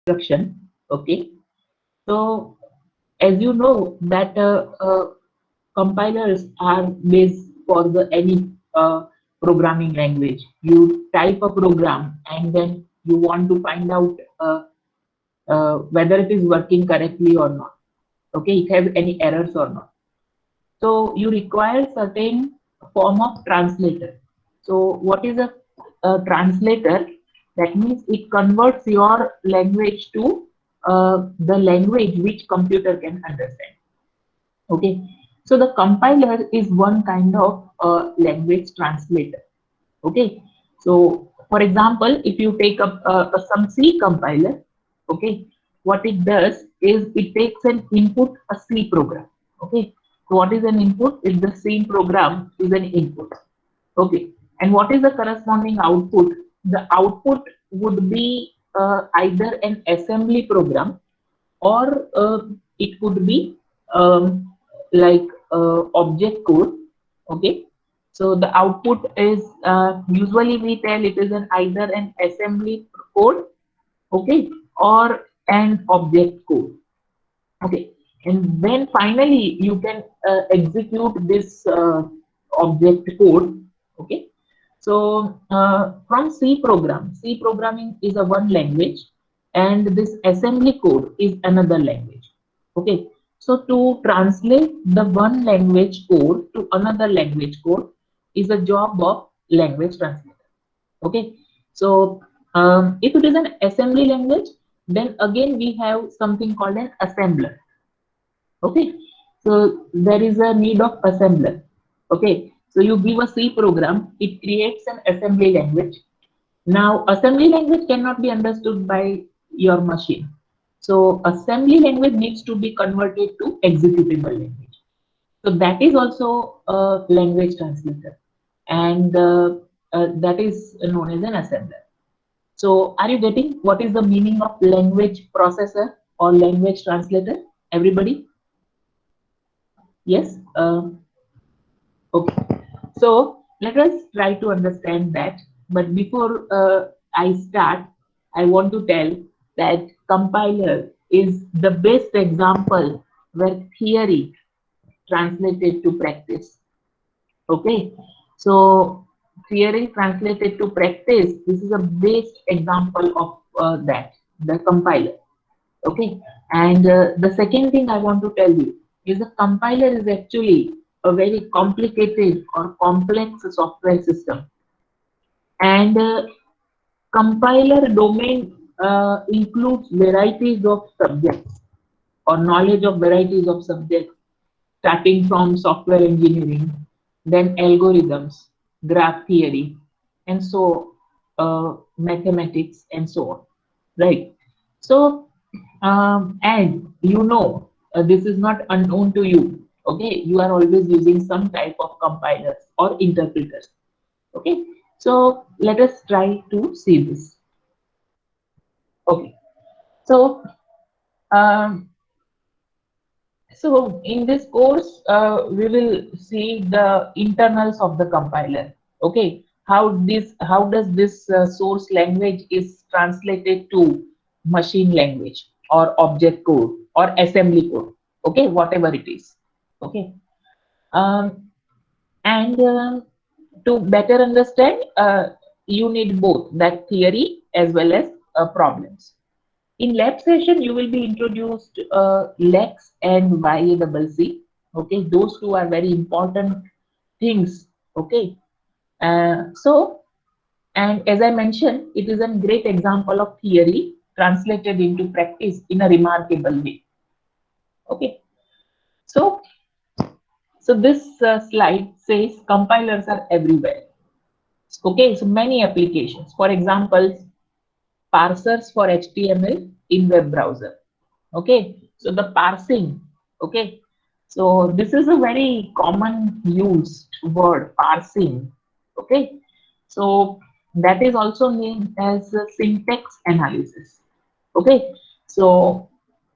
instruction. Okay, so as you know that compilers are based for the any programming language. You type a program and then you want to find out whether it is working correctly or not. Okay, it has any errors or not. So you require certain form of translator. So what is a translator? That means it converts your language to the language which computer can understand. Okay, so the compiler is one kind of language translator. Okay, so for example, if you take up some C compiler, okay, what it does is it takes an input, a C program. Okay, so what is an input? If the C program is an input. Okay, and what is the corresponding output? The output would be either an assembly program, or it could be like object code. Okay, so the output is usually we tell it is an either an assembly code, okay, or an object code. Okay, and then finally you can execute this object code. Okay, so from C program, C programming is a one language, and this assembly code is another language. Okay, so to translate the one language code to another language code is a job of language translator. Okay, so if it is an assembly language, then again we have something called an assembler. Okay, so there is a need of assembler. Okay, so you give a C program, it creates an assembly language. Now assembly language cannot be understood by your machine, so assembly language needs to be converted to executable language. So that is also a language translator, and that is known as an assembler. So are you getting what is the meaning of language processor or language translator? Everybody? Yes. Okay, so let us try to understand that. But before I start, I want to tell that compiler is the best example where theory translated to practice. Okay, so theory translated to practice, this is a best example of that, the compiler. Okay, and the second thing I want to tell you is the compiler is actually a very complicated or complex software system, and compiler domain includes varieties of subjects or knowledge of varieties of subjects, starting from software engineering, then algorithms, graph theory, and so mathematics and so on, right? So and you know, this is not unknown to you. Okay, you are always using some type of compilers or interpreters. Okay, so let us try to see this. Okay, so um, so in this course, we will see the internals of the compiler. Okay, how does this source language is translated to machine language or object code or assembly code. Okay, whatever it is. Okay, um, and to better understand, you need both that theory as well as problems. In lab session, you will be introduced Lex and YACC. Okay, those two are very important things. Okay, so and as I mentioned, it is a great example of theory translated into practice in a remarkable way. Okay, so this slide says compilers are everywhere. Okay, so many applications. For example, parsers for HTML in web browser. Okay, so the parsing. Okay, so this is a very common used word, parsing. Okay, so that is also named as syntax analysis. Okay, so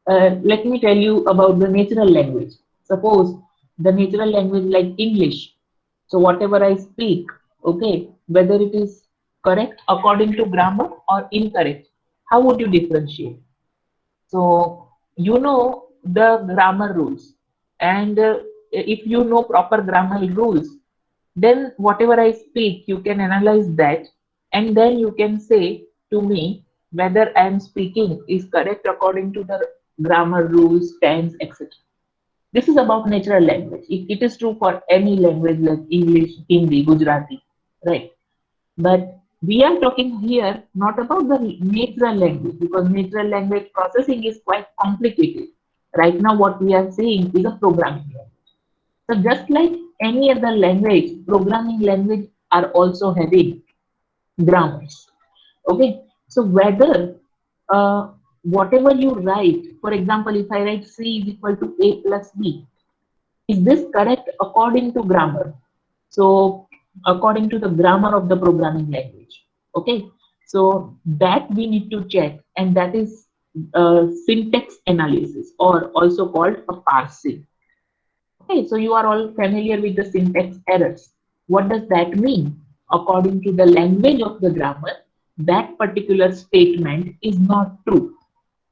let me tell you about the natural language. Suppose the natural language like English, so whatever I speak, okay, whether it is correct according to grammar or incorrect, how would you differentiate? So you know the grammar rules, and if you know proper grammar rules, then whatever I speak, you can analyze that, and then you can say to me whether I am speaking is correct according to the grammar rules, tense, etc. This is about natural language. It is true for any language like English, Hindi, Gujarati, right? But we are talking here not about the natural language, because natural language processing is quite complicated. Right now, what we are seeing is a programming language. So just like any other language, programming language are also having grammars. Okay, so whether whatever you write, for example, if I write C is equal to A plus B, is this correct according to grammar? So according to the grammar of the programming language. Okay, so that we need to check, and that is syntax analysis, or also called a parsing. Okay, so you are all familiar with the syntax errors. What does that mean? According to the language of the grammar, that particular statement is not true.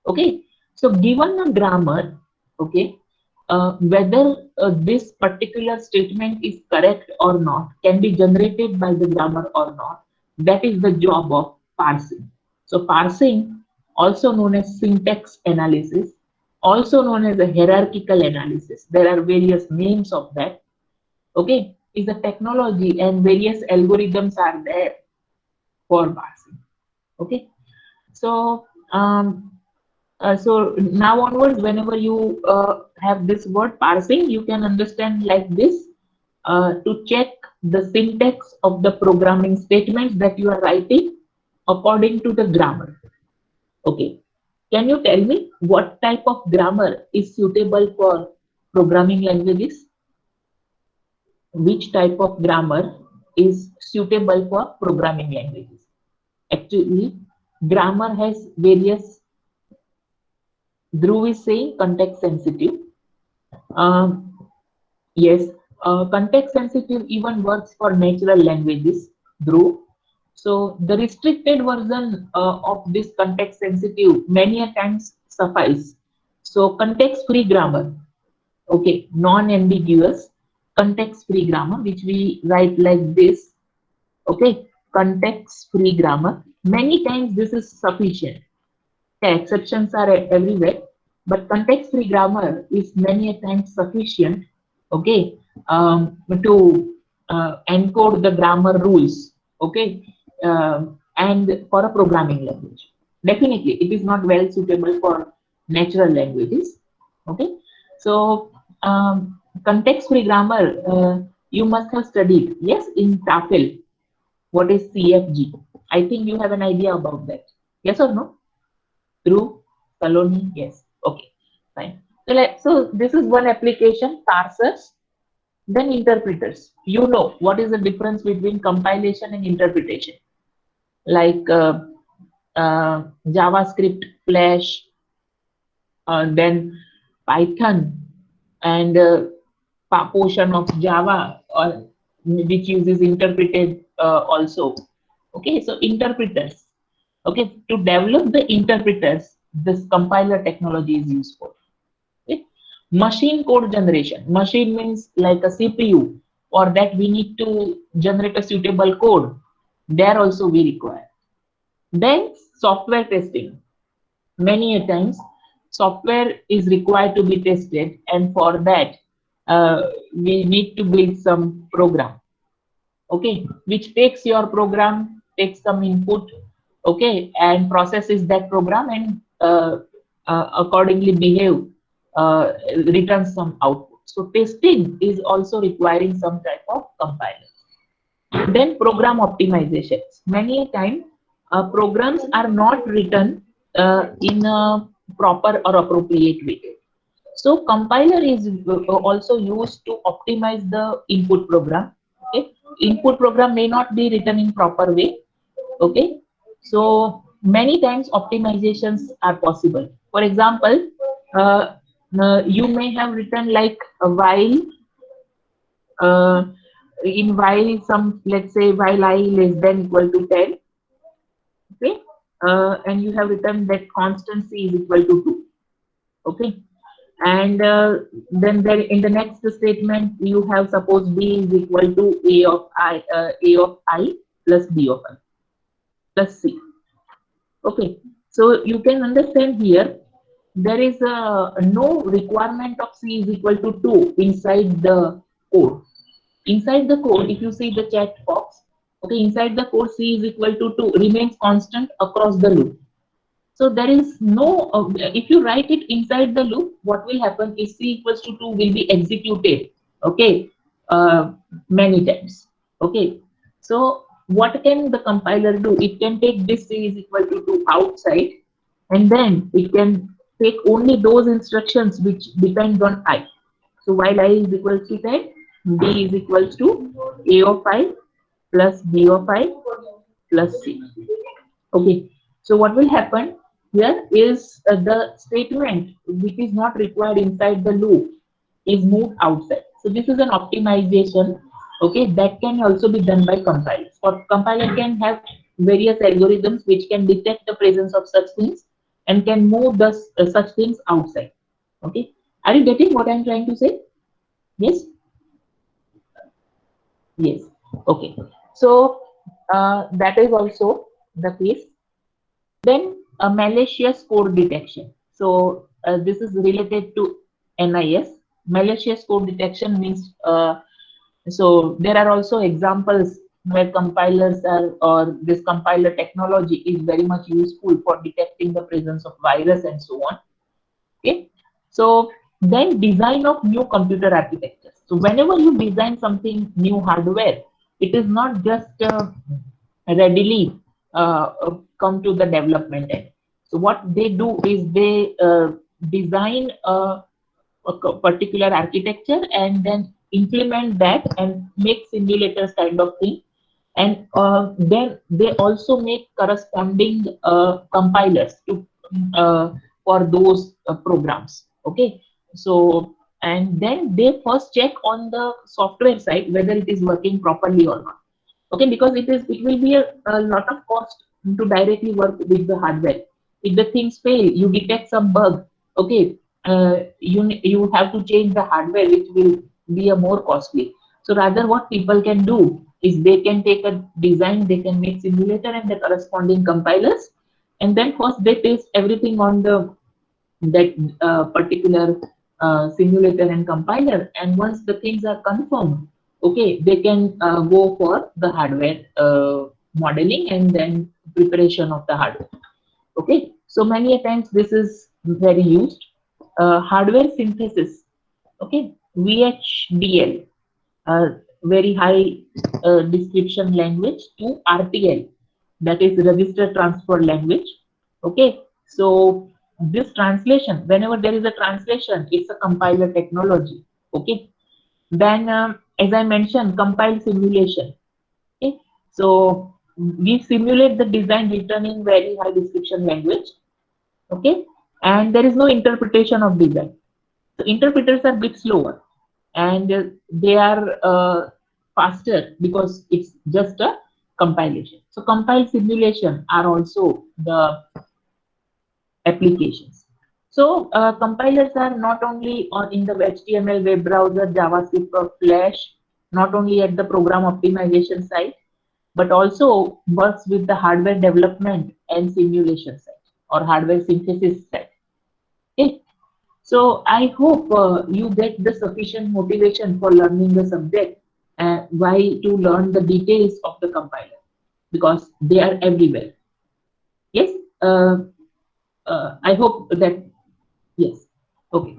Okay, so given a grammar, okay, whether this particular statement is correct or not can be generated by the grammar or not. That is the job of parsing. So parsing, also known as syntax analysis, also known as a hierarchical analysis, there are various names of that, okay, is a technology, and various algorithms are there for parsing. Okay, so so now onwards, whenever you have this word parsing, you can understand like this, to check the syntax of the programming statements that you are writing according to the grammar. Okay. Can you tell me what type of grammar is suitable for programming languages? Which type of grammar is suitable for programming languages? Actually, grammar has various. Dhruv is saying context sensitive. Um, yes, context sensitive even works for natural languages, Dhruv. So the restricted version of this context sensitive many a times suffice. So context free grammar, okay, non-ambiguous context free grammar, which we write like this, okay, context free grammar. Many times this is sufficient. Yeah, exceptions are everywhere, but context-free grammar is many a times sufficient, okay, to encode the grammar rules, okay, and for a programming language. Definitely, it is not well suitable for natural languages, okay. So, context-free grammar, you must have studied, yes, in TOEFL. What is CFG? I think you have an idea about that. Yes or no? Through Saloni? Yes. Okay, fine. So this is one application, parsers, then interpreters. You know what is the difference between compilation and interpretation? Like JavaScript, Flash, then Python, and portion of Java, or which uses interpreted also. Okay, so interpreters. Okay, to develop the interpreters, this compiler technology is useful. Okay? Machine code generation. Machine means like a CPU, or that we need to generate a suitable code. There also we require. Then software testing. Many a times software is required to be tested, and for that we need to build some program, okay, which takes your program, takes some input, okay, and processes that program, and accordingly behave, uh, returns some output. So testing is also requiring some type of compiler. Then program optimizations. Many a time programs are not written in a proper or appropriate way. So compiler is also used to optimize the input program. Okay, input program may not be written in proper way. Okay, so many times optimizations are possible. For example, uh, you may have written like a while, uh, in while some, let's say while I less than equal to 10, okay, and you have written that constancy is equal to 2. Okay, and then there in the next statement you have suppose b is equal to a of I plus b of I plus c. Okay, so you can understand here there is no requirement of c is equal to 2 inside the code. Inside the code, if you see the chat box, okay, inside the code c is equal to 2 remains constant across the loop. So there is no, if you write it inside the loop, what will happen is c equals to 2 will be executed, okay, many times. Okay, so what can the compiler do? It can take this c is equal to 2 outside, and then it can take only those instructions which depend on I. So while I is equal to 10, b is equal to a of I plus b of I plus c. Okay, so what will happen here is the statement which is not required inside the loop is moved outside. So this is an optimization, okay, that can also be done by compilers. Or compiler can have various algorithms which can detect the presence of such things and can move the such things outside. Okay, are you getting what I'm trying to say? Yes, yes. Okay, so that is also the case. Then a malicious code detection. So this is related to NIS. Malicious code detection means so there are also examples where compilers are or this compiler technology is very much useful for detecting the presence of virus and so on. Okay, so then design of new computer architectures. So whenever you design something new hardware, it is not just readily come to the development end. So what they do is they design particular architecture and then implement that and make simulators kind of thing, and then they also make corresponding compilers to for those programs. Okay, so and then they first check on the software side whether it is working properly or not. Okay, because it will be a lot of cost to directly work with the hardware. If the things fail, you detect some bug, okay, you have to change the hardware, which will be a more costly. So rather what people can do is they can take a design, they can make simulator and the corresponding compilers, and then first they test everything on the that particular simulator and compiler, and once the things are confirmed, okay, they can go for the hardware modeling and then preparation of the hardware. Okay, so many a times this is very used. Hardware synthesis, okay, VHDL, very high description language, to RTL, that is register transfer language. Okay, so this translation, whenever there is a translation, it's a compiler technology. Okay, then as I mentioned, compile simulation. Okay, so we simulate the design written in very high description language. Okay, and there is no interpretation of design. So interpreters are a bit slower, and they are faster because it's just a compilation. So compile simulation are also the applications. So compilers are not only on in the HTML web browser, JavaScript or Flash, not only at the program optimization side, but also works with the hardware development and simulation side or hardware synthesis side. Okay. So I hope you get the sufficient motivation for learning the subject and why to learn the details of the compiler, because they are everywhere. Yes, I hope that, yes. Okay.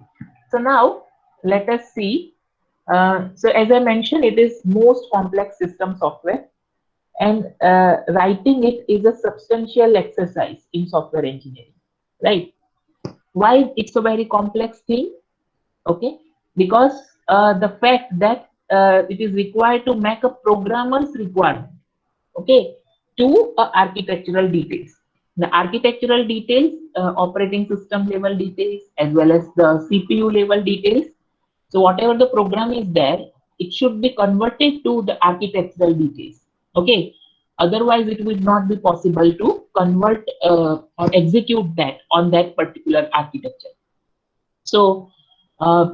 So now let us see. So as I mentioned, it is most complex system software, and writing it is a substantial exercise in software engineering, right? Why it's a very complex thing? Okay, because the fact that it is required to make a programmer's requirement, okay, to architectural details. The architectural details, operating system level details, as well as the CPU level details. So whatever the program is there, it should be converted to the architectural details. Okay, otherwise it will not be possible to convert or execute that on that particular architecture. So uh,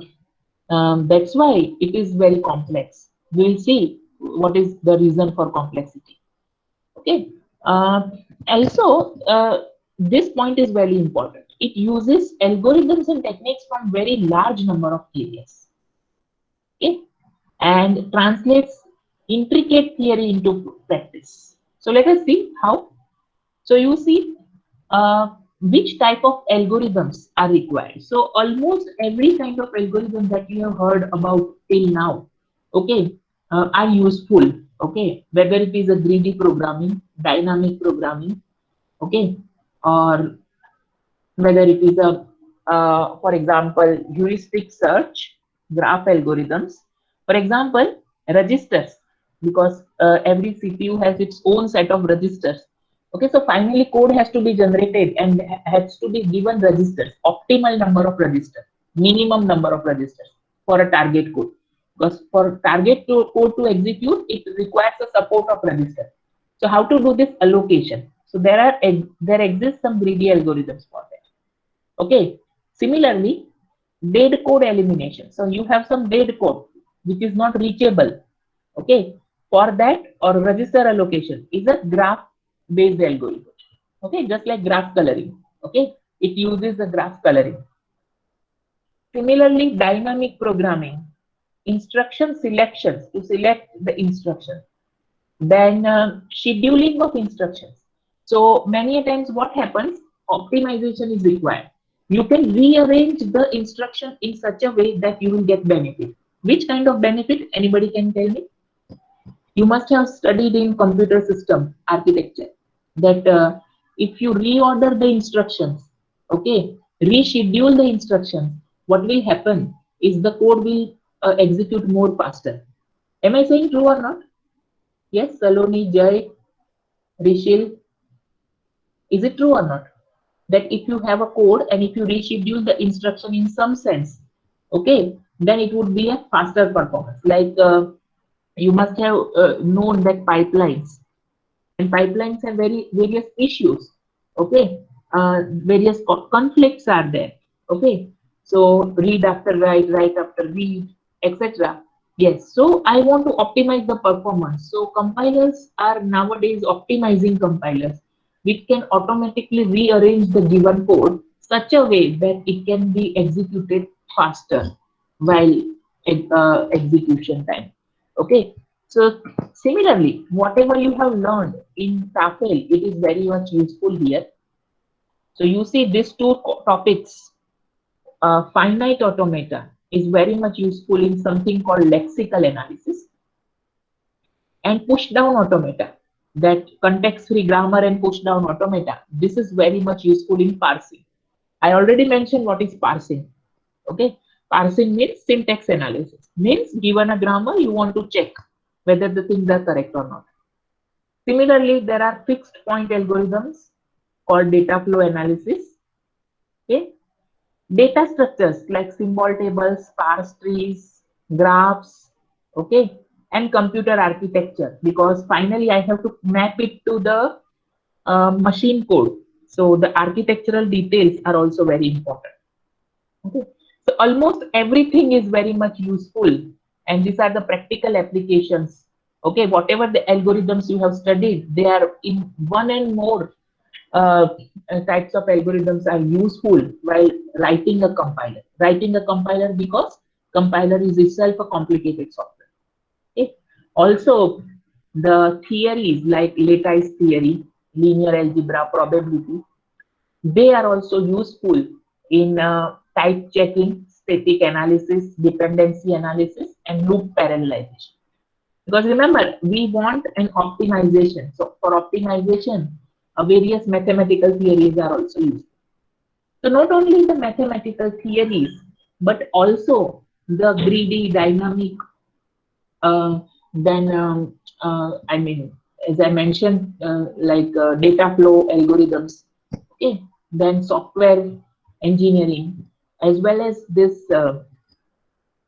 that's why it is very complex. We'll see what is the reason for complexity. Okay. Uh, Also, this point is very important. It uses algorithms and techniques from very large number of areas. Okay, and translates intricate theory into practice. So let us see how. So you see which type of algorithms are required. So almost every kind of algorithm that you have heard about till now, okay, are useful. Okay, whether it is a greedy programming, dynamic programming, okay, or whether it is a, for example, heuristic search, graph algorithms, for example, registers, because every CPU has its own set of registers. Okay, so finally code has to be generated and has to be given registers, optimal number of registers, minimum number of registers for a target code. Because for code to execute, it requires the support of register. So how to do this allocation? So there exists some greedy algorithms for that. Okay. Similarly, dead code elimination. So you have some dead code which is not reachable. Okay. For that, or register allocation is a graph based algorithm. Okay. Just like graph coloring. Okay. It uses the graph coloring. Similarly, dynamic programming, instruction selections to select the instruction. Then scheduling of instructions. So many a times what happens, optimization is required. You can rearrange the instruction in such a way that you will get benefit. Which kind of benefit, anybody can tell me? You must have studied in computer system architecture that if you reorder the instructions, okay, reschedule the instructions, what will happen is the code will execute more faster. Am I saying true or not? Yes, Saloni, Jay, Rishil, is it true or not? That if you have a code and if you reschedule the instruction in some sense, okay, then it would be a faster performance. Like you must have known that pipelines and pipelines have various issues. Okay, various conflicts are there. Okay, so read after write, write after read, etc. Yes, so I want to optimize the performance. So compilers are nowadays optimizing compilers, which can automatically rearrange the given code such a way that it can be executed faster while execution time. Okay, so similarly, whatever you have learned in TAFL, it is very much useful here. So you see these two topics, finite automata is very much useful in something called lexical analysis, and push down automata, that context free grammar and push down automata. This is very much useful in parsing. I already mentioned what is parsing. Okay, parsing means syntax analysis. Means given a grammar, you want to check whether the things are correct or not. Similarly, there are fixed point algorithms called data flow analysis. Okay, data structures like symbol tables, sparse trees, graphs. Okay, and computer architecture, because finally I have to map it to the machine code. So the architectural details are also very important. Okay. So almost everything is very much useful, and these are the practical applications. Okay, whatever the algorithms you have studied, they are in one and more uh, types of algorithms are useful while writing a compiler. Writing a compiler because compiler is itself a complicated software. Okay. Also, the theories like lattice theory, linear algebra, probability, they are also useful in type checking, static analysis, dependency analysis, and loop parallelization. Because remember, we want an optimization. So for optimization, various mathematical theories are also used. So not only the mathematical theories, but also the greedy, dynamic, then I mean, as I mentioned, like data flow algorithms, okay, then software engineering, as well as this, uh,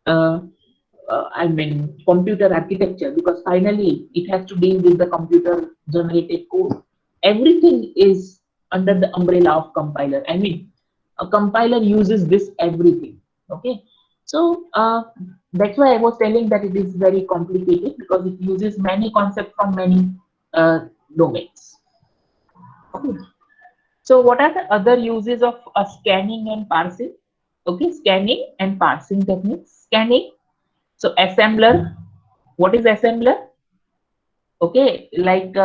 I mean, computer architecture, because finally it has to deal with the computer generated code. Everything is under the umbrella of compiler. I mean, a compiler uses this everything. Okay, so that's why I was telling that it is very complicated because it uses many concepts from many domains. Okay. So what are the other uses of scanning and parsing? Okay, scanning and parsing techniques. Scanning, so assembler. What is assembler? Okay, like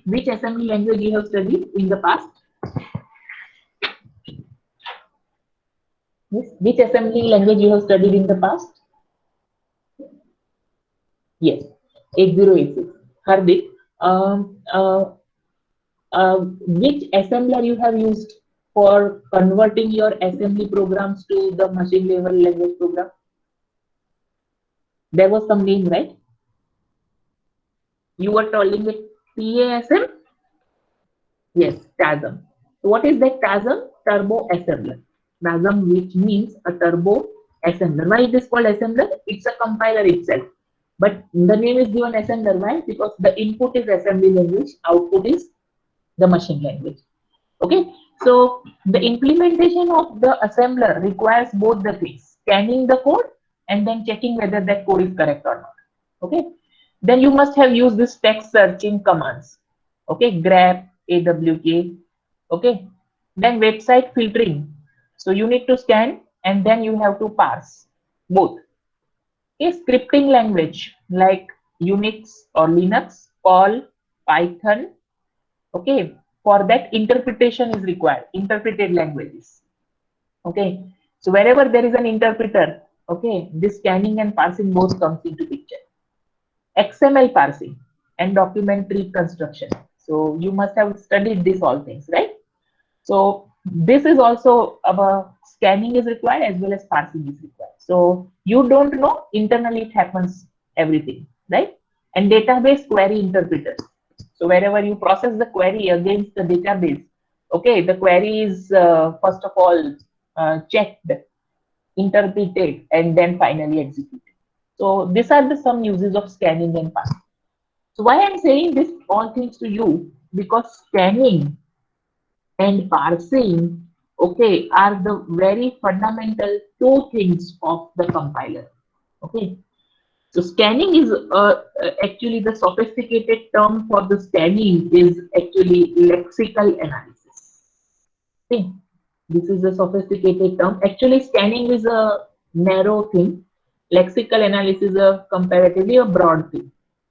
which assembly language you have studied in the past? Yes. Which assembly language you have studied in the past? Yes, 8086. Hardik, um, uh, which assembler you have used for converting your assembly programs to the machine level language program? There was some name, right? You were telling it TASM? Yes, TASM. So what is that TASM? Turbo assembler. TASM, which means a turbo assembler. Why it is called assembler? It's a compiler itself. But the name is given assembler. Why? Because the input is assembly language, output is the machine language. Okay, so the implementation of the assembler requires both the things, scanning the code and then checking whether that code is correct or not. Okay, then you must have used this text searching commands. Okay, grep, awk. Okay, then website filtering. So you need to scan and then you have to parse both. Okay, scripting language like Unix or Linux, Perl, Python. Okay, for that interpretation is required, interpreted languages. Okay, so wherever there is an interpreter, okay, this scanning and parsing both comes into picture. XML parsing and documentary construction. So you must have studied this all things, right? So this is also about scanning is required as well as parsing is required. So you don't know, internally it happens everything, right? And database query interpreters. So wherever you process the query against the database, okay, the query is first of all checked, interpreted, and then finally executed. So these are the some uses of scanning and parsing. So why I'm saying this all things to you? Because scanning and parsing, okay, are the very fundamental two things of the compiler. Okay, so scanning is actually the sophisticated term for the scanning is actually lexical analysis. Okay, this is a sophisticated term. Actually, scanning is a narrow thing. Lexical analysis is a comparatively a broad thing.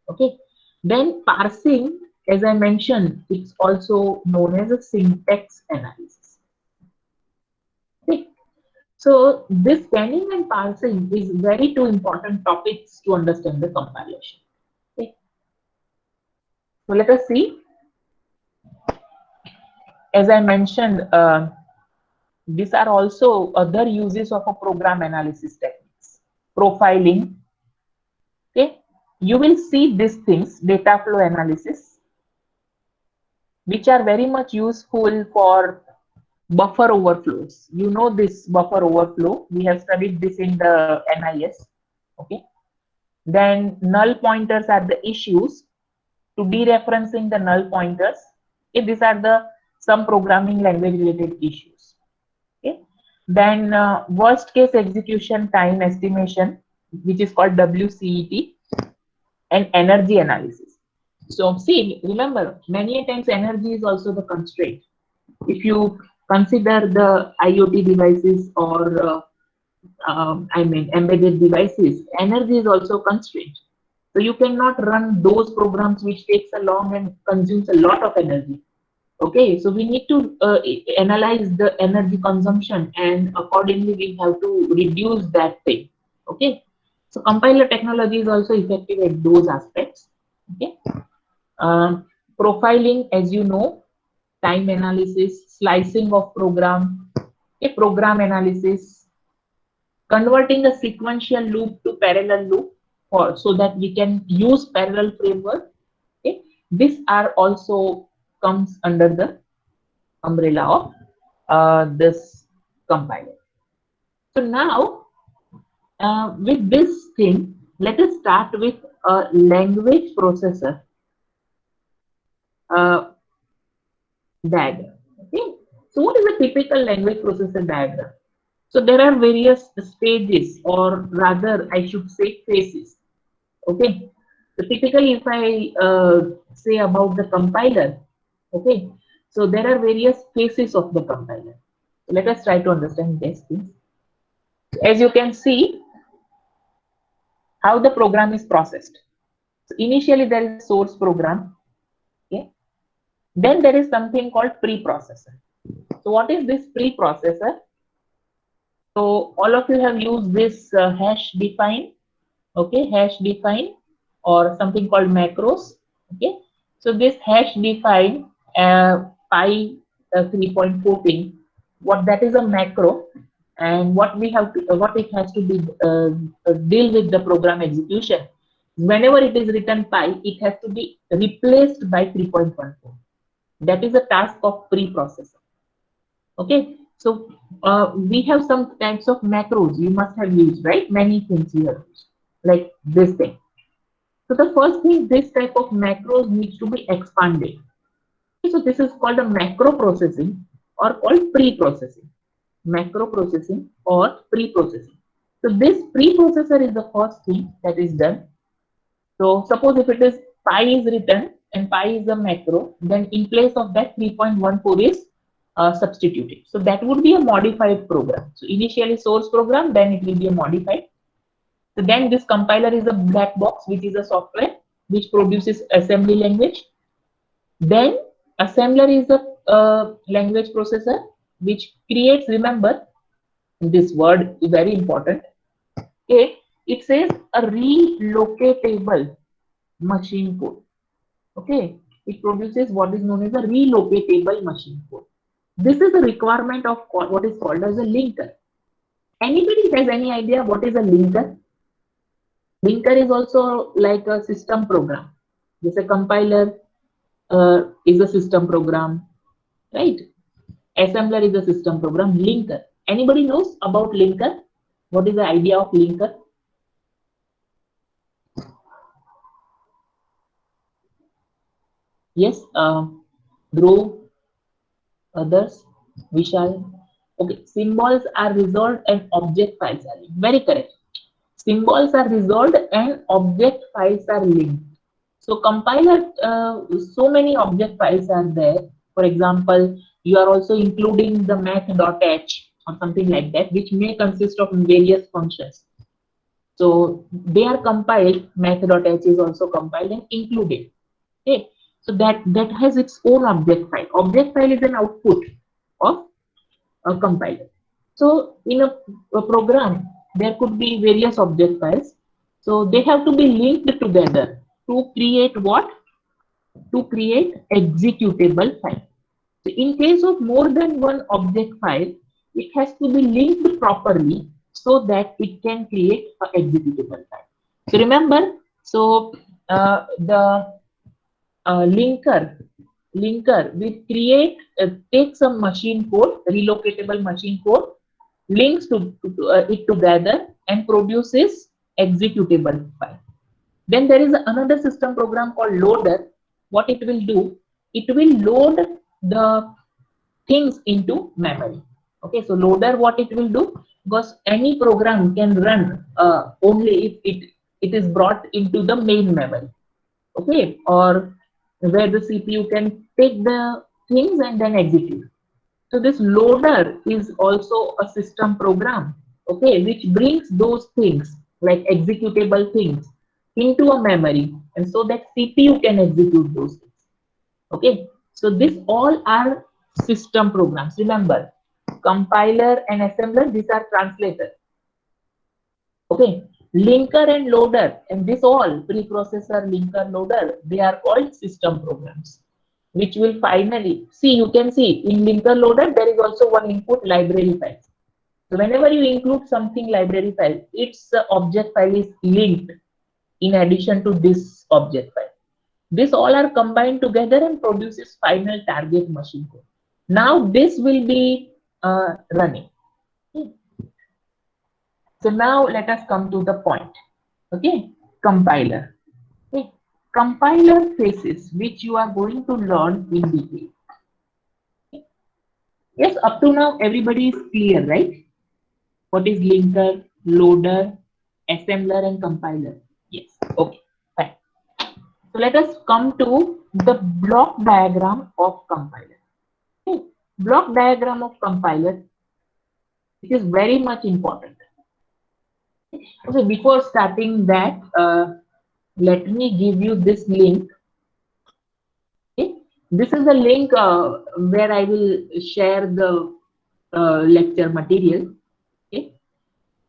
Okay, then parsing, as I mentioned, it's also known as a syntax analysis. Okay, so this scanning and parsing is very two important topics to understand the compilation. Okay, so let us see. As I mentioned, these are also other uses of a program analysis techniques. Profiling. Okay, you will see these things, data flow analysis, which are very much useful for buffer overflows. You know this buffer overflow. We have studied this in the NIS. Okay. Then null pointers are the issues to dereferencing the null pointers. Okay, these are the some programming language related issues. Okay. Then worst case execution time estimation, which is called WCET, and energy analysis. So see, remember, many times energy is also the constraint. If you consider the IoT devices or I mean embedded devices, energy is also constrained. So you cannot run those programs which takes a long and consumes a lot of energy. Okay, so we need to analyze the energy consumption and accordingly we have to reduce that thing. Okay, so compiler technology is also effective at those aspects. Okay, profiling, as you know, time analysis, slicing of program, okay, program analysis, converting a sequential loop to parallel loop for so that we can use parallel framework. Okay, these are also comes under the umbrella of this compiler. So now, with this thing, let us start with a language processor, DAG. Okay. So what is a typical language processor diagram? So there are various stages, or rather I should say phases. Okay. So typically if I say about the compiler, okay, so there are various phases of the compiler. So let us try to understand these things. As you can see, how the program is processed. So initially there is a source program, okay. Then there is something called preprocessor. So what is this preprocessor? So all of you have used this hash define, okay, hash define, or something called macros, okay. So this hash define pi 3.14, what that is a macro, and what we have to, what it has to be deal with the program execution. Whenever it is written pi, it has to be replaced by 3.14. That is a task of preprocessor. Okay, so we have some types of macros you must have used, right? Many things you have used, like this thing. So the first thing, this type of macros needs to be expanded. So this is called a macro processing or called pre-processing. Macro processing or pre-processing. So this pre-processor is the first thing that is done. So suppose if it is pi is written and pi is a macro, then in place of that 3.14 is substituted. So that would be a modified program. So initially source program, then it will be a modified. So then this compiler is a black box, which is a software which produces assembly language. Then assembler is a language processor which creates, remember this word is very important. Okay, it says a relocatable machine code. Okay, it produces what is known as a relocatable machine code. This is a requirement of what is called as a linker. Anybody has any idea what is a linker? Linker is also like a system program. This a compiler is a system program, right? Assembler is a system program. Linker. Anybody knows about linker? What is the idea of linker? Yes, Dhruv, others, Vishal. Okay, symbols are resolved and object files are linked. Very correct. Symbols are resolved and object files are linked. So compiler, so many object files are there. For example, you are also including the math.h or something like that, which may consist of various functions. So they are compiled, math.h is also compiled and included. Okay, so that has its own object file. Object file is an output of a compiler. So in a program, there could be various object files. So they have to be linked together to create what? To create executable file. So in case of more than one object file, it has to be linked properly so that it can create an executable file. So remember, so the linker will create, take some machine code, relocatable machine code, links it together and produces executable file. Then there is another system program called loader. What it will do, it will load the things into memory. Okay, so loader, what it will do, because any program can run only if it is brought into the main memory. Okay, or where the CPU can take the things and then execute. So this loader is also a system program, okay, which brings those things like executable things into a memory, and so that CPU can execute those things. Okay, so this all are system programs. Remember, compiler and assembler, these are translators. Okay, linker and loader, and this all preprocessor, linker, loader, they are called system programs, which will finally see. You can see in linker loader there is also one input, library file. So whenever you include something library file, its object file is linked in addition to this object file. This all are combined together and produces final target machine code. Now this will be running. So now let us come to the point. Okay, compiler. Okay, compiler phases which you are going to learn in detail. Yes, up to now everybody is clear, right? What is linker, loader, assembler, and compiler? Yes. Okay. Fine. So let us come to the block diagram of compiler. Okay. Block diagram of compiler, which is very much important. Okay. Before starting that, let me give you this link. Okay. This is the link where I will share the lecture material. Okay.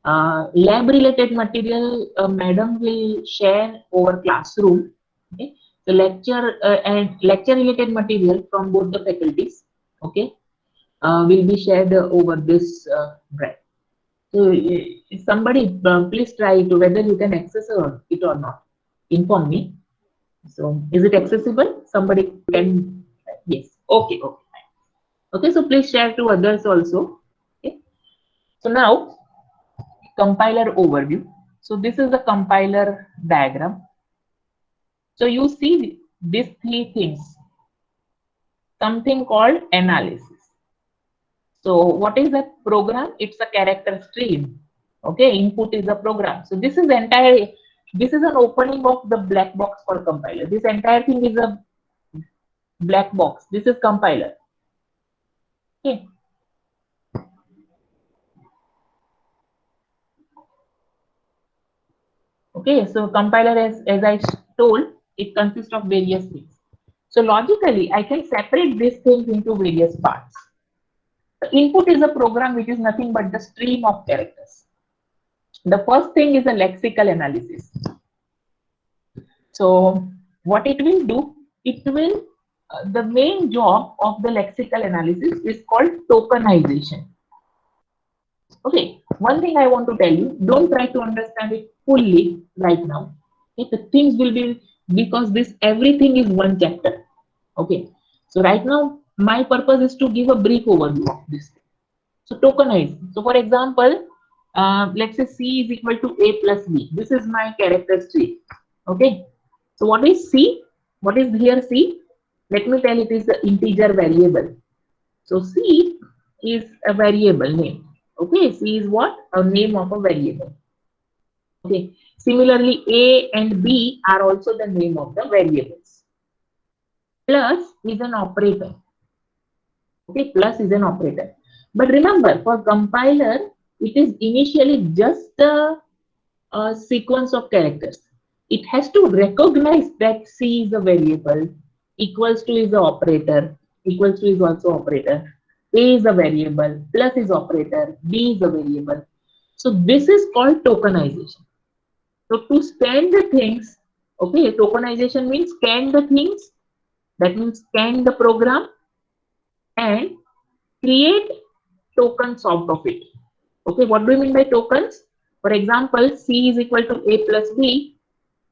Lab related material, madam will share over classroom. Okay. The lecture and lecture related material from both the faculties. Okay. Will be shared over this drive. So somebody please try to whether you can access it or not. Inform me. So is it accessible? Somebody can. Yes. Okay. Okay. Okay. So please share to others also. Okay. So now compiler overview. So this is the compiler diagram. So you see these three things, something called analysis. So what is a program? It's a character stream. Okay, input is a program. So this is entire, this is an opening of the black box for compiler. This entire thing is a black box. This is compiler. Okay. Okay, so compiler as I told, it consists of various things. So logically, I can separate these things into various parts. The input is a program which is nothing but the stream of characters. The first thing is a lexical analysis. So what it will do, it will, the main job of the lexical analysis is called tokenization. Okay, one thing I want to tell you, don't try to understand it fully right now. Okay, the things will be, because this everything is one chapter. Okay, so right now my purpose is to give a brief overview of this. So tokenize. So for example, let's say C is equal to A plus B. This is my character tree. Okay. So what is C? What is here C? Let me tell it is the integer variable. So C is a variable name. Okay. C is what? A name of a variable. Okay. Similarly, A and B are also the name of the variables. Plus is an operator. Okay. Plus is an operator. But remember, for compiler, it is initially just a sequence of characters. It has to recognize that C is a variable, equals to is the operator, equals to is also operator, A is a variable, plus is operator, B is a variable. So this is called tokenization. So to scan the things, okay, tokenization means scan the things, that means scan the program and create tokens out of it. Okay, what do you mean by tokens? For example, C is equal to A plus B.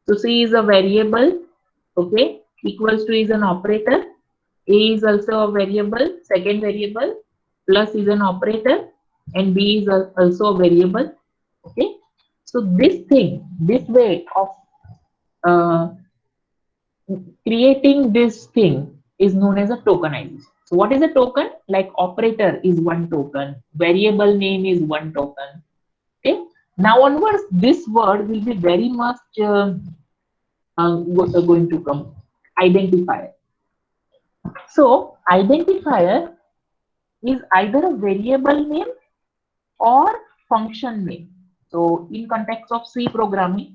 So C is a variable, okay, equals to is an operator. A is also a variable, second variable, plus is an operator, and B is also a variable, okay. So this thing, this way of uh, creating this thing is known as a tokenization. So what is a token? Like operator is one token, variable name is one token. Okay. Now onwards, this word will be very much going to come. Identifier. So identifier is either a variable name or function name. So in context of C programming,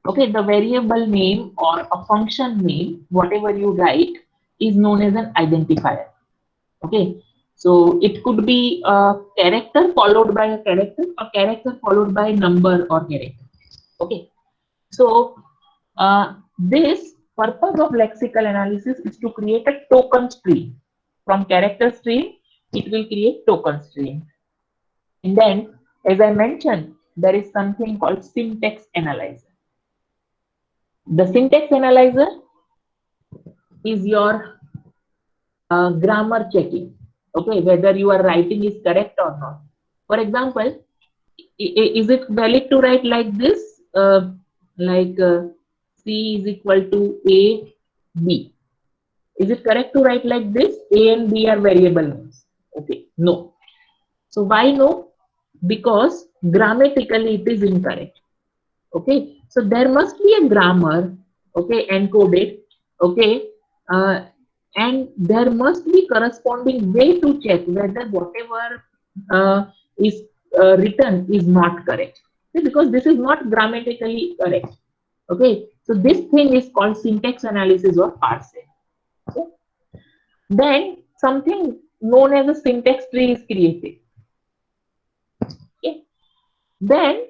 okay, the variable name or a function name, whatever you write, is known as an identifier. Okay, so it could be a character followed by a character followed by number or character. Okay, so this purpose of lexical analysis is to create a token stream. From character stream, it will create token stream. And then, as I mentioned, there is something called syntax analyzer. The syntax analyzer is your grammar checking. Okay, whether your writing is correct or not. For example, is it valid to write like this? Like C is equal to A, B. Is it correct to write like this? A and B are variable names. Okay. No. So why no? Because grammatically it is incorrect. Okay, so there must be a grammar, okay, encoded, okay, uh, and there must be corresponding way to check whether whatever is written is not correct. Okay, because this is not grammatically correct. Okay, so this thing is called syntax analysis or parsing. Okay? Then something known as a syntax tree is created. Okay, then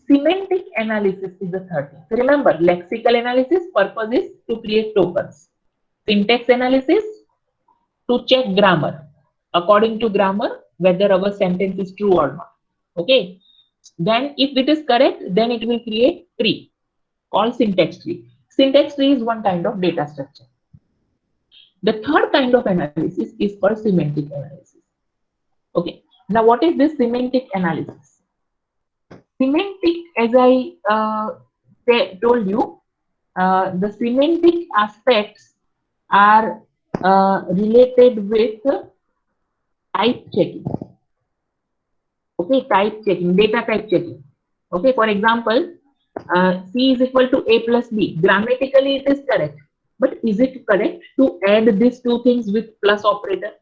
semantic analysis is the third thing. So remember, lexical analysis purpose is to create tokens. Syntax analysis to check grammar. According to grammar, whether our sentence is true or not. Okay. Then if it is correct, then it will create tree called syntax tree. Syntax tree is one kind of data structure. The third kind of analysis is called semantic analysis. Okay. Now what is this semantic analysis? Semantic, as I told you, the semantic aspects are related with type checking. Okay, type checking, data type checking. Okay, for example, C is equal to A plus B. Grammatically, it is correct. But is it correct to add these two things with plus operator?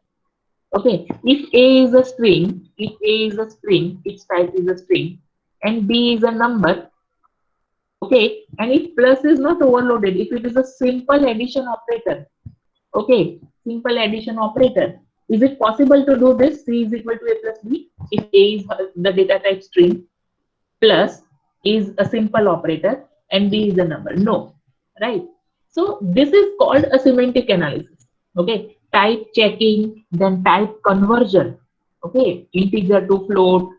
Okay, if A is a string, its type is a string, and B is a number, okay, and if plus is not overloaded, if it is a simple addition operator, okay, simple addition operator, is it possible to do this? C is equal to A plus B if A is the data type string, plus is a simple operator and B is a number. No, right? So this is called a semantic analysis. Okay, type checking, then type conversion. Okay, integer to float.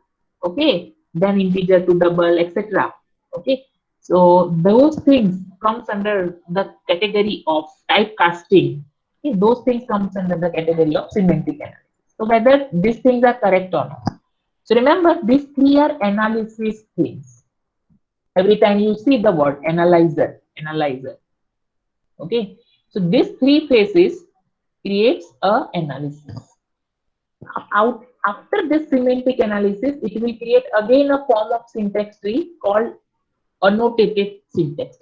Okay, then integer to double, etc. Okay, so those things comes under the category of typecasting. Okay, those things comes under the category of semantic analysis. So whether these things are correct or not. So remember, these three are analysis things. Every time you see the word analyzer. Okay. So these three phases creates a analysis. Out after this semantic analysis, it will create again a form of syntax tree called annotated syntax.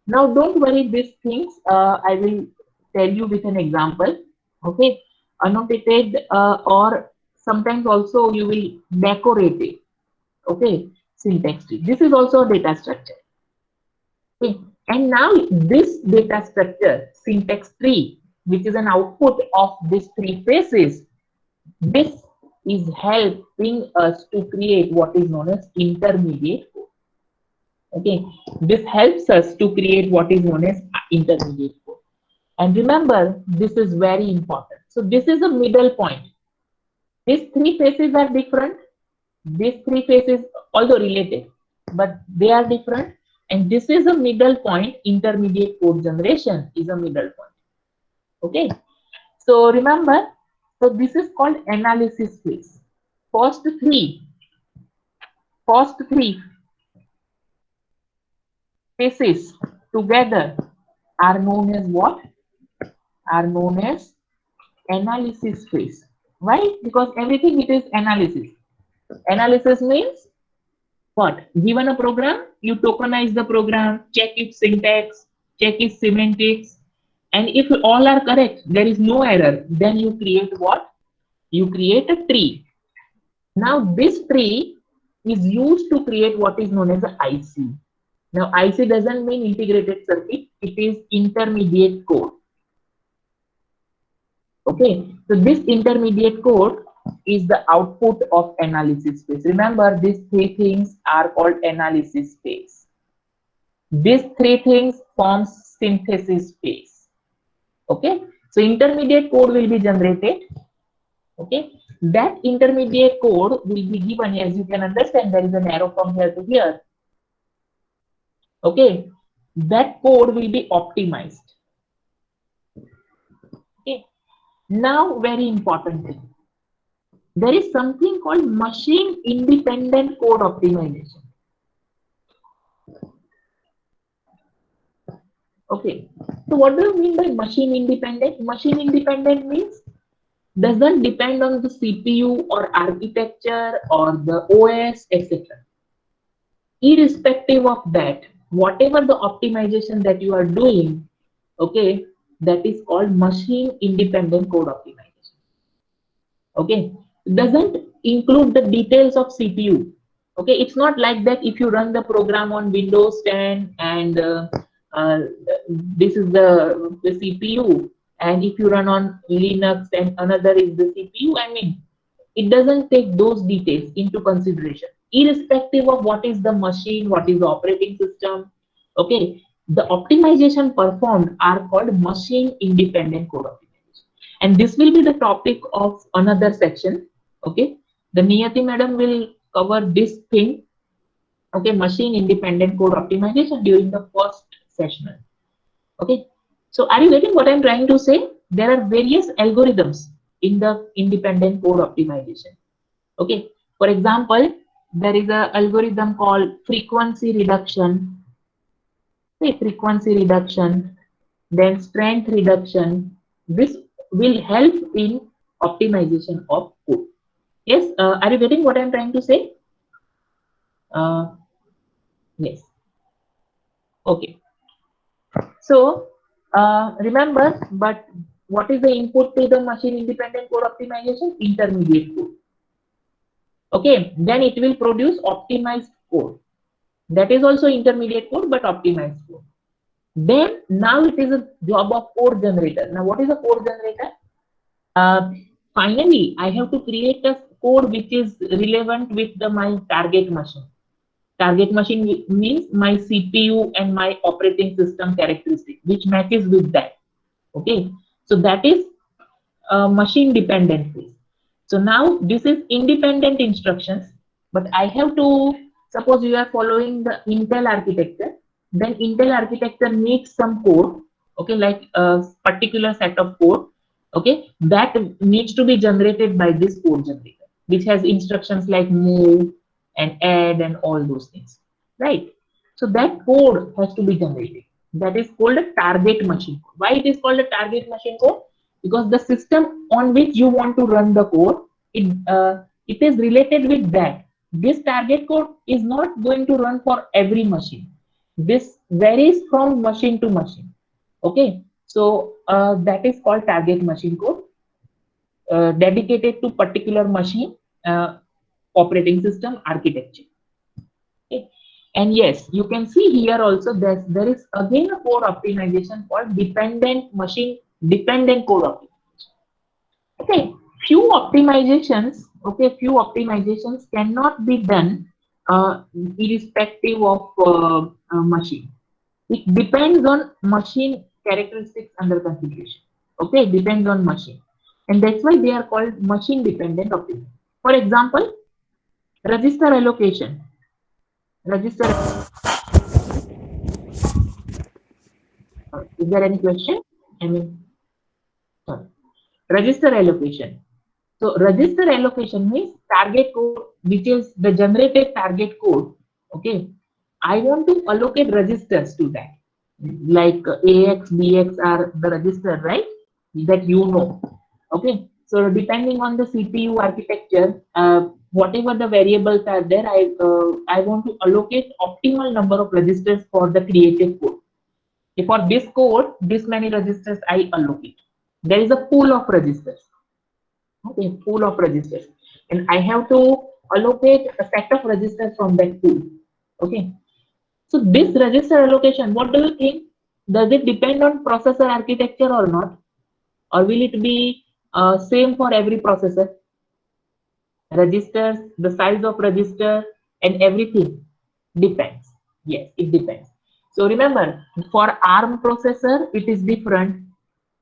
Now, don't worry, these things I will tell you with an example. Okay, annotated or sometimes also you will decorate it. Okay, syntax tree. This is also a data structure. Okay, and now this data structure, syntax tree, which is an output of these three phases, this is helping us to create what is known as intermediate code. Okay, this helps us to create what is known as intermediate code. And remember, this is very important. So this is a middle point. These three phases are different. These three phases, although related, but they are different. And this is a middle point. Intermediate code generation is a middle point. Okay. So remember, so this is called analysis phase. First three phases together are known as what? Are known as analysis phase. Why? Because everything it is analysis. Analysis means what? Given a program, you tokenize the program, check its syntax, check its semantics, and if all are correct, there is no error, then you create what? You create a tree. Now this tree is used to create what is known as an IC. Now IC doesn't mean integrated circuit, it is intermediate code. Okay, so this intermediate code is the output of analysis phase. Remember, these three things are called analysis phase. These three things forms synthesis phase. Okay, so intermediate code will be generated. Okay, that intermediate code will be given, as you can understand, there is an arrow from here to here. Okay, that code will be optimized. Okay, now very important thing. There is something called machine independent code optimization. Okay, so what do you mean by machine independent? Machine independent means doesn't depend on the CPU or architecture or the OS, etc. Irrespective of that, whatever the optimization that you are doing, okay, that is called machine independent code optimization. Okay, it doesn't include the details of CPU. Okay, it's not like that if you run the program on Windows 10 and uh, this is the CPU, and if you run on Linux and another is the CPU, I mean, it doesn't take those details into consideration, irrespective of what is the machine, what is the operating system. Okay, the optimization performed are called machine independent code optimization, and this will be the topic of another section. Okay, the Niyati madam will cover this thing. Okay, machine independent code optimization during the first session. Okay, so are you getting what I'm trying to say? There are various algorithms in the independent code optimization. Okay, for example, there is a algorithm called frequency reduction, say frequency reduction, then strength reduction. This will help in optimization of code. Yes, are you getting what I'm trying to say? Uh, yes. Okay. So remember, but what is the input to the machine independent code optimization? Intermediate code. Okay, then it will produce optimized code. That is also intermediate code, but optimized code. Then now it is a job of code generator. Now what is a code generator? Uh, Finally, I have to create a code which is relevant with my target machine. Target machine means my CPU and my operating system characteristic, which matches with that. Okay, so that is machine dependent phase. So now this is independent instructions, but I have to, suppose you are following the Intel architecture, then Intel architecture needs some code, okay, like a particular set of code, okay, that needs to be generated by this code generator, which has instructions like move and add and all those things, right? So that code has to be generated. That is called a target machine code. Why it is called a target machine code? Because the system on which you want to run the code, it is related with that. This target code is not going to run for every machine. This varies from machine to machine. Okay, so that is called target machine code, dedicated to particular machine, operating system architecture. Okay. And yes, you can see here also that there is again a code optimization called dependent machine dependent code optimization. Okay, few optimizations cannot be done irrespective of machine. It depends on machine characteristics under consideration. Okay, depends on machine, and that's why they are called machine dependent optimization. For example, register allocation. Register. Is there any question? I mean, sorry. Register allocation. So register allocation means target code, which is the generated target code. Okay, I want to allocate registers to that, like AX, BX are the register, right? That you know. Okay, so depending on the CPU architecture, whatever the variables are there, I want to allocate optimal number of registers for the created code. For this code, this many registers I allocate. There is a pool of registers. Okay, pool of registers, and I have to allocate a set of registers from that pool. Okay, so this register allocation, what do you think? Does it depend on processor architecture or not, or will it be same for every processor? Registers, the size of register, and everything depends. Yes, it depends. So remember, for ARM processor, it is different.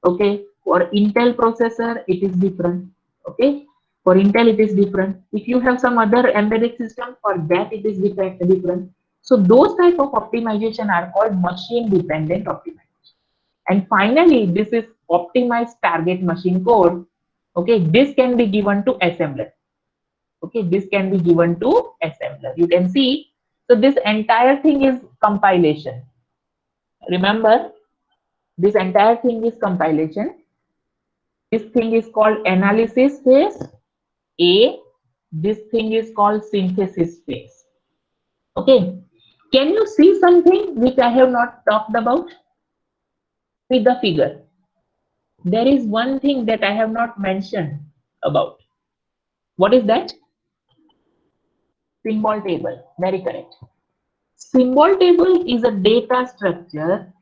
Okay, for Intel processor, it is different. Okay, for Intel, it is different. If you have some other embedded system, for that, it is different. So those type of optimization are called machine dependent optimization. And finally, this is optimized target machine code. Okay, this can be given to assembler. Okay, this can be given to assembler. You can see, so this entire thing is compilation. Remember, this entire thing is compilation. This thing is called analysis phase A. This thing is called synthesis phase. Okay. Can you see something which I have not talked about? With the figure. There is one thing that I have not mentioned about. What is that? Symbol table. Very correct. Symbol table is a data structure,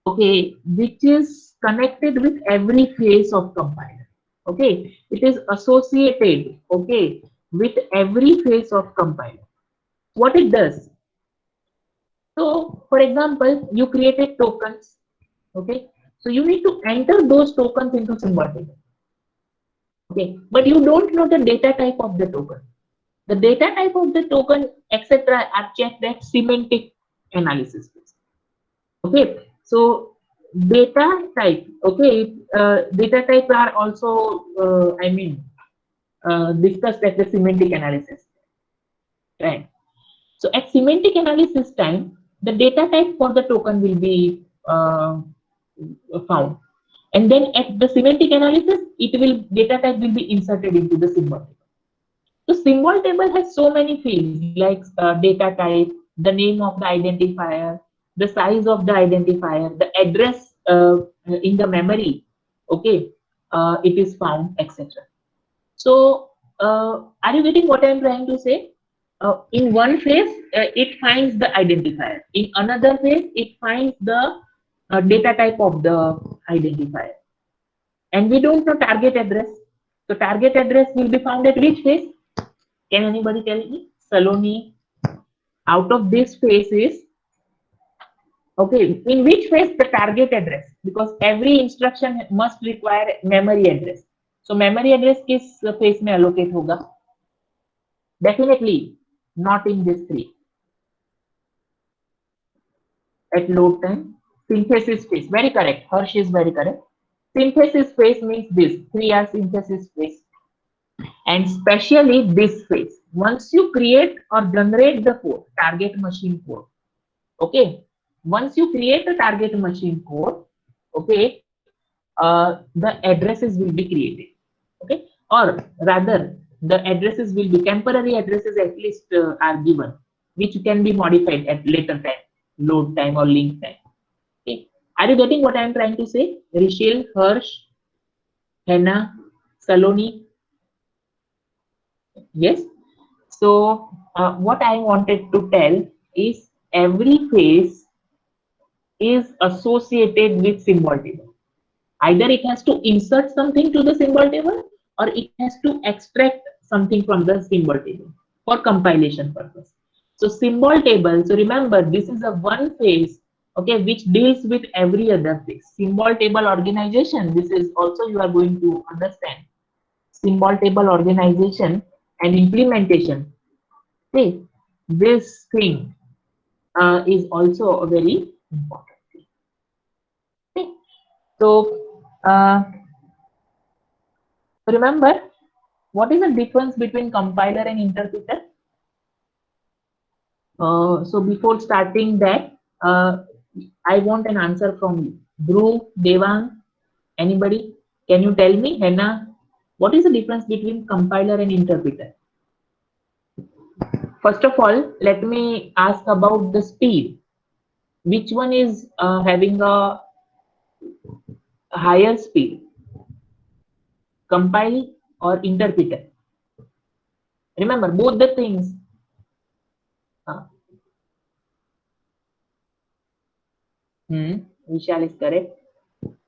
okay, which is connected with every phase of compiler. Okay, it is associated, okay, with every phase of compiler. What it does? So, for example, you created tokens, okay. So you need to enter those tokens into symbol table, okay. But you don't know the data type of the token. The data type of the token, etc., are checked at semantic analysis. Okay, so data type. Okay, data types are also, discussed at the semantic analysis, right? So at semantic analysis time, the data type for the token will be found, and then at the semantic analysis, it will data type will be inserted into the symbol. The symbol table has so many fields like data type, the name of the identifier, the size of the identifier, the address in the memory. Okay, it is found, etc. So, are you getting what I am trying to say? In one phase, it finds the identifier. In another phase, it finds the data type of the identifier. And we don't know target address. So, target address will be found at which phase? Can anybody tell me? Saloni, out of this phase is, okay, in which phase the target address? Because every instruction must require memory address. So memory address किस phase में allocate होगा? Definitely not in this three. At load time, synthesis phase. Very correct. Harsh is very correct. Synthesis phase means this. 3 are synthesis phase. And especially this phase. Once you create or generate the code, target machine code, okay, once you create a target machine code, okay, the addresses will be created, okay, or rather the addresses will be temporary addresses at least are given, which can be modified at later time, load time or link time. Okay, are you getting what I am trying to say? Rishil, Harsh, Hannah, Saloni? Yes. So what I wanted to tell is every phase is associated with symbol table. Either it has to insert something to the symbol table or it has to extract something from the symbol table for compilation purpose. So symbol table, so remember this is a one phase, okay, which deals with every other phase. Symbol table organization, this is also you are going to understand. Symbol table organization and implementation. Okay, this thing is also a very important thing. Okay. So remember, what is the difference between compiler and interpreter? So before starting that, I want an answer from you. Dhruv, Devang, anybody? Can you tell me, Hannah, what is the difference between compiler and interpreter? First of all, let me ask about the speed. Which one is having a higher speed? Compile or interpreter? Remember, both the things. Vishal is correct.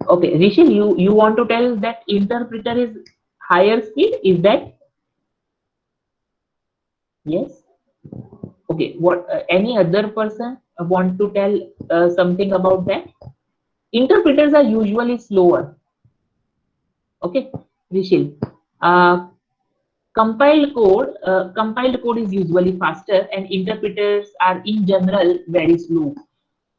Okay, Rishi, you want to tell that interpreter is higher speed? Is that yes? Okay. What any other person want to tell something about that? Interpreters are usually slower. Okay, Rishi. Uh, compiled code is usually faster, and interpreters are in general very slow.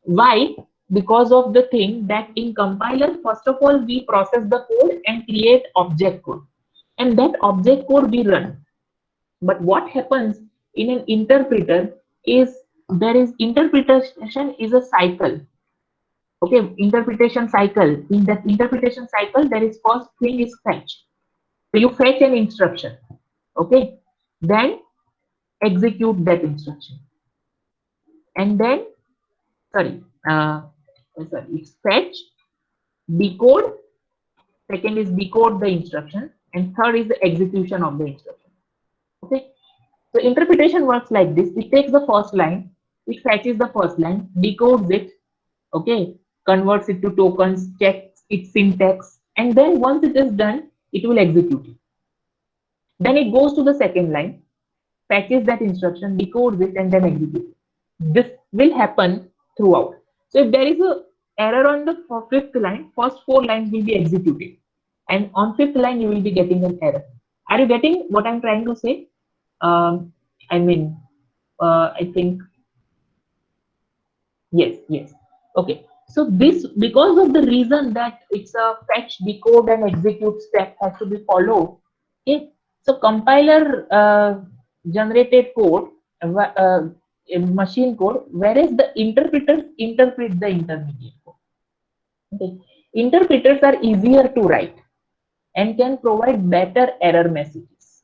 Why? Because of the thing that in compiler, first of all, we process the code and create object code, and that object code we run. But what happens in an interpreter is there is interpretation is a cycle. Okay, interpretation cycle. In that interpretation cycle, there is first thing is fetch. So you fetch an instruction. Okay, then execute that instruction, and then sorry, uh, sorry, it's fetch, decode. Second is decode the instruction, and third is the execution of the instruction. Okay, so interpretation works like this. It takes the first line, it fetches the first line, decodes it, okay, converts it to tokens, checks its syntax, and then once it is done, it will execute it. Then it goes to the second line, fetches that instruction, decodes it, and then executes it. This will happen throughout. So if there is a error on the fifth line, first four lines will be executed, and on fifth line you will be getting an error. Are you getting what I'm trying to say? I mean, I think yes, yes. Okay. So this, because of the reason that it's a fetch, decode, and execute step has to be followed. Okay. So compiler generated code, machine code, whereas the interpreters interpret the intermediate code. Okay. Interpreters are easier to write and can provide better error messages.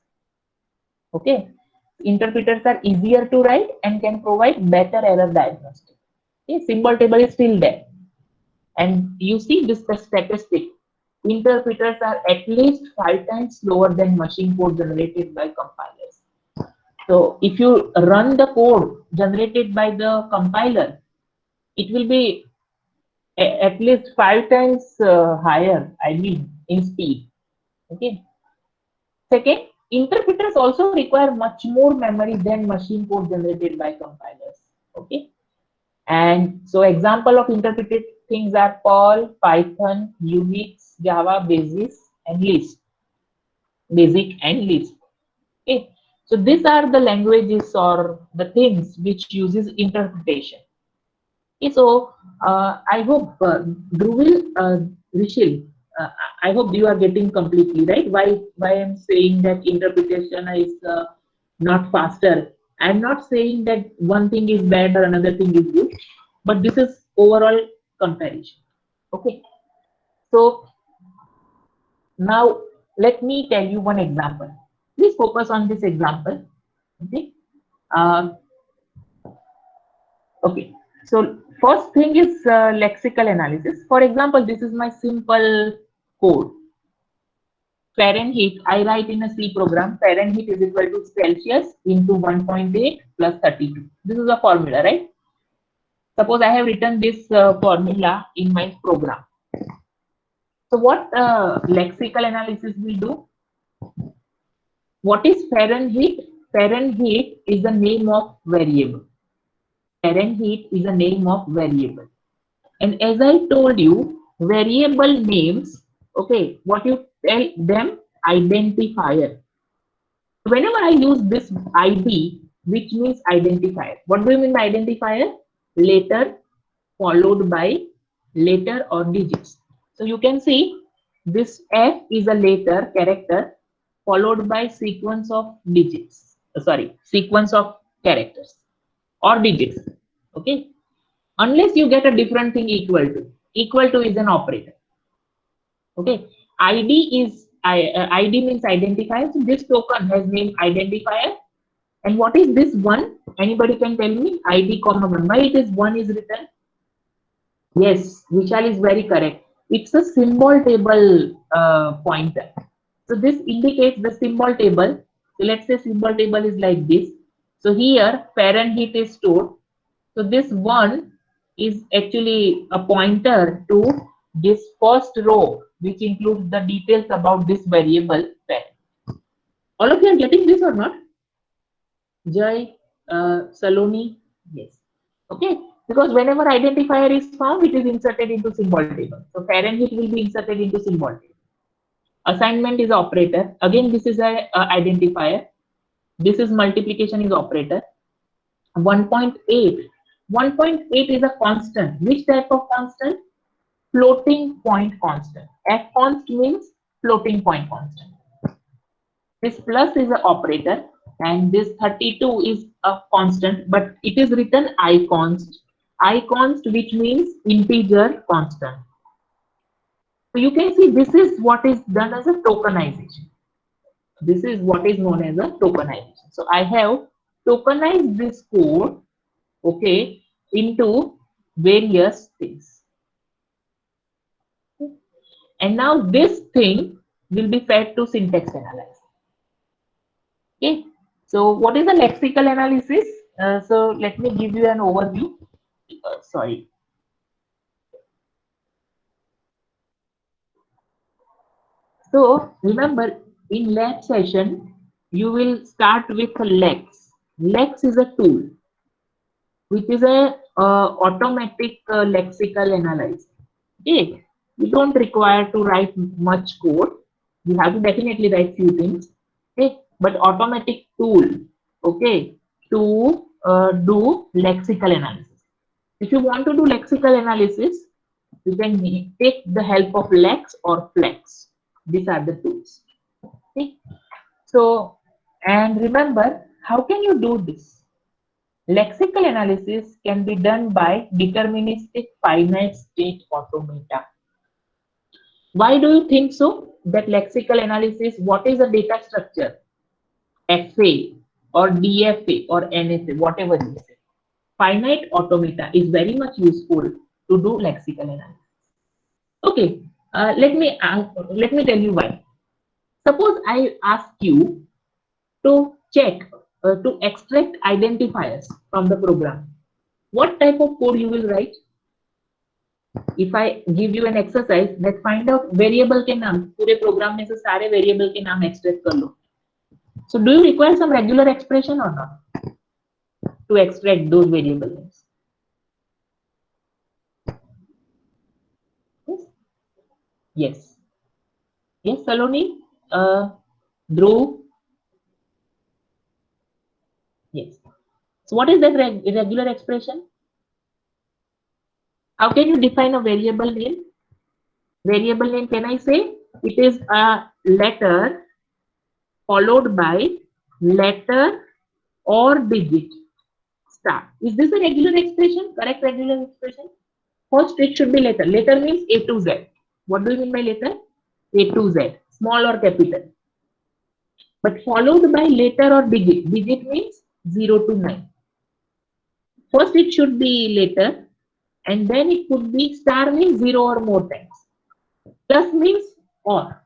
Okay. Interpreters are easier to write and can provide better error diagnostic. Okay. Symbol table is still there. And you see this statistic. Interpreters are at least 5 times slower than machine code generated by compilers. So if you run the code generated by the compiler, it will be at least 5 times higher, I mean, in speed. Okay. Second, interpreters also require much more memory than machine code generated by compilers. Okay. And so example of interpreted things are Perl, Python, Unix, Java, and Lisp, Basic and Lisp. Okay. So these are the languages or the things which uses interpretation. Okay. So I hope Dhruvil, Rishil, uh, I hope you are getting completely right. Why I'm saying that interpretation is not faster. I'm not saying that one thing is bad or another thing is good, but this is overall comparison. Okay. So now let me tell you one example. Please focus on this example. Okay. Uh, okay. So first thing is lexical analysis. For example, this is my simple code. Fahrenheit, I write in a C program, Fahrenheit is equal to Celsius into 1.8 plus 32. This is a formula, right? Suppose I have written this formula in my program. So what lexical analysis will do? What is Fahrenheit? Fahrenheit is the name of variable. Fahrenheit is a name of variable. And as I told you, variable names, okay, what you tell them, identifier. Whenever I use this ID, which means identifier, what do you mean by identifier? Letter followed by letter or digits. So you can see this F is a letter character followed by sequence of digits. Sorry, sequence of characters or digits. Okay. Unless you get a different thing equal to. Equal to is an operator. Okay. ID is ID means identifier. So this token has name identifier. And what is this one? Anybody can tell me? ID comma one. Why it is one is written? Yes, Vishal is very correct. It's a symbol table pointer. So this indicates the symbol table. So let's say symbol table is like this. So here Fahrenheit is stored. So this one is actually a pointer to this first row, which includes the details about this variable Fahrenheit. All of you are getting this or not? Jai, Saloni, yes. Okay, because whenever identifier is found, it is inserted into symbol table. So Fahrenheit will be inserted into symbol table. Assignment is operator. Again, this is a identifier. This is multiplication is operator. 1.8. 1.8 is a constant. Which type of constant? Floating point constant. F const means floating point constant. This plus is an operator and this 32 is a constant, but it is written I const. iconst, which means integer constant. So you can see this is what is done as a tokenization. This is what is known as a tokenization. So I have tokenized this code, okay, into various things. And now this thing will be fed to syntax analysis. Okay. So what is the lexical analysis? So let me give you an overview. Sorry. So remember, in lab session, you will start with Lex. Lex is a tool which is a automatic lexical analysis. Okay, you don't require to write much code. You have to definitely write few things. Okay, but automatic tool. Okay, to do lexical analysis. If you want to do lexical analysis, you can take the help of Lex or Flex. These are the tools. Okay. So, and remember, how can you do this? Lexical analysis can be done by deterministic finite state automata. Why do you think so? That lexical analysis, what is the data structure? FA or DFA or NFA, whatever you say. Finite automata is very much useful to do lexical analysis. Okay, let me tell you why. Suppose I ask you to check to extract identifiers from the program. What type of code you will write? If I give you an exercise that find out variable के नाम पूरे program में से सारे variable के नाम extract कर लो. So do you require some regular expression or not to extract those variable names? Yes. Yes. Yes, Saloni. Dhruv. Yes. So what is that regular expression? How can you define a variable name? Variable name, can I say it is a letter followed by letter or digit star. Is this a regular expression? Correct regular expression? First, it should be letter. Letter means A to Z. What do you mean by letter? A to Z, small or capital. But followed by letter or digit. Digit means 0 to 9. First, it should be letter, and then it could be star means 0 or more times. Plus means or.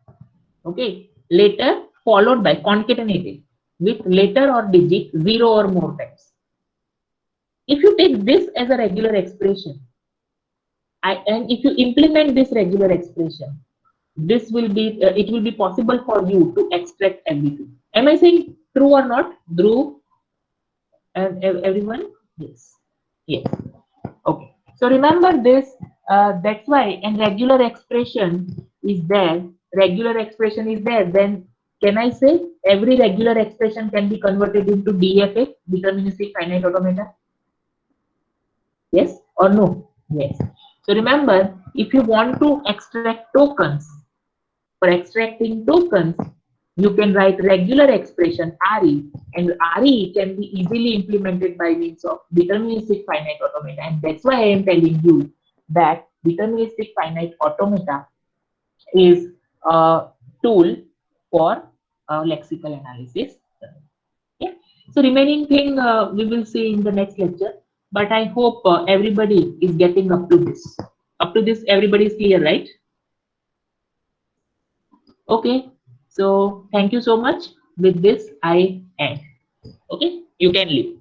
Okay. Letter followed by concatenated with letter or digit 0 or more times. If you take this as a regular expression, and if you implement this regular expression, this will be it will be possible for you to extract everything. Am I saying true or not? Dhruv and everyone? Yes. Yes. Okay. So remember this. That's why, and regular expression is there. Regular expression is there. Then can I say every regular expression can be converted into DFA, deterministic finite automata? Yes or no? Yes. So remember, if you want to extract tokens, for extracting tokens, you can write regular expression RE, and RE can be easily implemented by means of deterministic finite automata. And that's why I am telling you that deterministic finite automata is a tool for lexical analysis. Okay. So remaining thing we will see in the next lecture. But I hope everybody is getting up to this. Up to this, everybody is clear, right? Okay. So thank you so much. With this, I end. Okay. You can leave.